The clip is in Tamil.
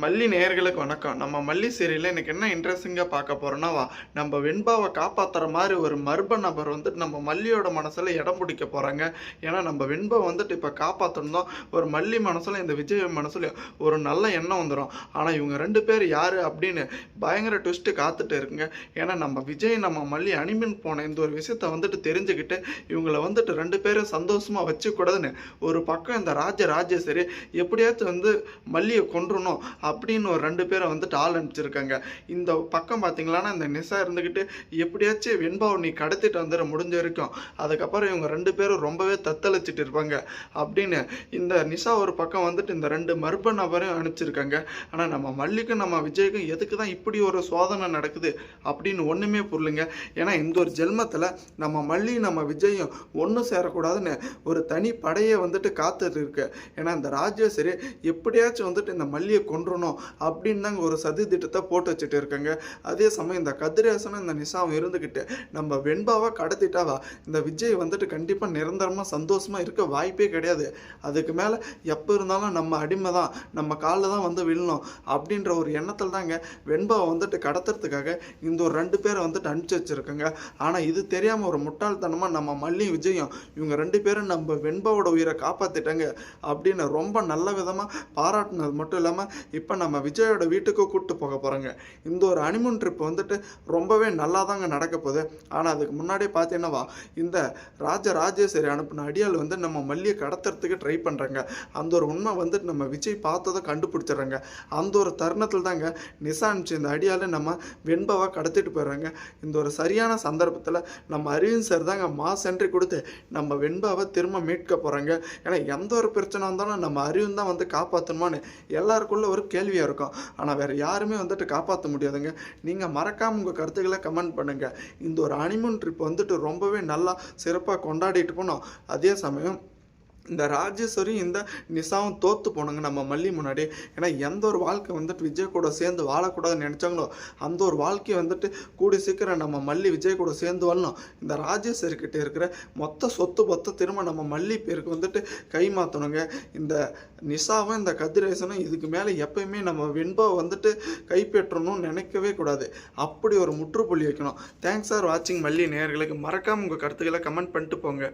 மல்லி நேயர்களுக்கு வணக்கம். நம்ம மல்லி சீரியல்ல இன்னைக்கு என்ன இன்ட்ரெஸ்டிங்கா பார்க்க போறோம்னா, நம்ம வெண்பாவை காப்பாத்துற மாதிரி ஒரு மர்ம நபர் வந்துட்டு நம்ம மல்லியோட மனசுல இடம் பிடிக்க போறாங்க. ஏன்னா நம்ம வெண்பாவை வந்துட்டு இப்ப காப்பாத்தணும் தான் ஒரு மல்லி மனசுல இந்த விஜய் மனசுல ஒரு நல்ல எண்ணம் வந்துடும். ஆனா இவங்க 2 பேர் யாரு அப்படின்னு பயங்கர ட்விஸ்ட் காத்துட்டு இருக்குங்க. ஏன்னா நம்ம விஜய் நம்ம மல்லி அனிமன் போன இந்த ஒரு விஷயத்த வந்துட்டு தெரிஞ்சுக்கிட்டு இவங்கள வந்துட்டு 2 பேரும் சந்தோஷமா வச்சுக்கூடாதுன்னு ஒரு பக்கம் இந்த ராஜேஸ்வரி எப்படியாச்சும் வந்து மல்லியை கொன்றணும் அப்படின்னு ஒரு 2 பேரை வந்துட்டு ஆள் அனுப்பிச்சிருக்காங்க. இந்த பக்கம் பார்த்தீங்களான்னா இந்த நிசா இருந்துக்கிட்டு எப்படியாச்சும் வெண்பாவை நீ கடத்திட்டு வந்துட முடிஞ்ச வரைக்கும், அதுக்கப்புறம் இவங்க 2 பேரும் ரொம்பவே தத்தளிச்சிட்டு இருப்பாங்க அப்படின்னு இந்த நிசா ஒரு பக்கம் வந்துட்டு இந்த 2 மர்ம நபரையும் அனுப்பிச்சிருக்காங்க. ஆனால் நம்ம மல்லிக்கும் நம்ம விஜய்க்கும் எதுக்கு தான் இப்படி ஒரு சோதனை நடக்குது அப்படின்னு ஒன்றுமே புரியலுங்க. ஏன்னா இந்த ஒரு ஜென்மத்தில் நம்ம மல்லி நம்ம விஜயும் ஒன்று சேரக்கூடாதுன்னு ஒரு தனி படையை வந்துட்டு காத்துட்டு இருக்கு. ஏன்னா இந்த ராஜேஸ்வரி எப்படியாச்சும் வந்துட்டு இந்த மல்லியை கொன்றணும் அப்படின்னு தாங்க ஒரு சதி திட்டத்தை போட்டு வச்சுட்டு இருக்காங்க. அதே சமயம் இந்த கதிரேசனும் இந்த நிசாவும் இருந்துக்கிட்டு நம்ம வெண்பாவை கடத்திட்டாவா இந்த விஜய் வந்துட்டு கண்டிப்பாக நிரந்தரமாக சந்தோஷமாக இருக்க வாய்ப்பே கிடையாது. அதுக்கு மேலே எப்போ இருந்தாலும் நம்ம அடிமை தான், நம்ம காலில் தான் வந்து விழணும் அப்படின்ற ஒரு எண்ணத்தில் தாங்க வெண்பாவை வந்துட்டு கடத்துறதுக்காக இந்த ஒரு 2 பேரை வந்துட்டு அனுப்பிச்சி வச்சுருக்காங்க. ஆனால் இது தெரியாமல் ஒரு முட்டாள்தனமாக நம்ம மல்லி விஜயும் இவங்க 2 பேரும் நம்ம வெண்பாவோட உயிரை காப்பாற்றிட்டாங்க அப்படின்னு ரொம்ப நல்ல விதமாக பாராட்டினது மட்டும் இல்லாமல் இப்போ நம்ம விஜயோட வீட்டுக்கு கூப்பிட்டு போக போகிறாங்க. இந்த ஒரு ஹனிமூன் ட்ரிப் வந்துட்டு ரொம்பவே நல்லா தாங்க நடக்க போகுது. ஆனால் அதுக்கு முன்னாடியே பார்த்தீங்கன்னா இந்த ராஜேஸ்வரி அனுப்பின அடியால் வந்து நம்ம மல்லியை கடத்துறதுக்கு ட்ரை பண்ணுறாங்க. அந்த ஒரு உண்மை வந்துட்டு நம்ம விஜய் பார்த்ததை கண்டுபிடிச்சிடுறாங்க. அந்த ஒரு தருணத்தில் தாங்க நிசா அனுப்பிச்சு இந்த அடியால் நம்ம வெண்பாவை கடத்திட்டு போயிடுறாங்க. இந்த ஒரு சரியான சந்தர்ப்பத்தில் நம்ம அரவிந்த் சார் தாங்க மாஸ் என்ட்ரி கொடுத்து நம்ம வெண்பாவை திரும்ப மீட்க போகிறாங்க. ஏன்னா எந்த ஒரு பிரச்சனை வந்தாலும் நம்ம அரவிந்த் தான் வந்து காப்பாற்றணுமான்னு எல்லாருக்குள்ள ஒரு கேள்வியாக இருக்கும். ஆனால் வேறு யாருமே வந்துட்டு காப்பாற்ற முடியாதுங்க. நீங்கள் மறக்காமல் உங்கள் கருத்துக்களை கமெண்ட் பண்ணுங்கள். இந்த ஒரு ஹனிமூன் ட்ரிப் வந்துட்டு ரொம்பவே நல்லா சிறப்பாக கொண்டாடிட்டு போனோம். அதே சமயம் இந்த ராஜேஸ்வரி இந்த நிசாவும் தோற்று போனாங்க நம்ம மல்லி முன்னாடி. ஏன்னா எந்த ஒரு வாழ்க்கை வந்துட்டு விஜய் கூட சேர்ந்து வாழக்கூடாதுன்னு நினச்சாங்களோ அந்த ஒரு வாழ்க்கையை வந்துட்டு கூடி சீக்கிரம் நம்ம மல்லி விஜய் கூட சேர்ந்து வாழணும். இந்த ராஜேஸ்வரி கிட்ட இருக்கிற மொத்த சொத்து திரும்ப நம்ம மல்லி பேருக்கு வந்துட்டு கை மாற்றணுங்க. இந்த நிசாவும் இந்த கதிரேசனும் இதுக்கு மேலே எப்பயுமே நம்ம வெண்பாவை வந்துட்டு கைப்பற்றணும்னு நினைக்கவே கூடாது. அப்படி ஒரு முற்றுப்புள்ளி வைக்கணும். தேங்க்ஸ் ஃபார் வாட்சிங். மல்லி நேயர்களுக்கு மறக்காமல் உங்கள் கருத்துக்களை கமெண்ட் பண்ணிட்டு போங்க.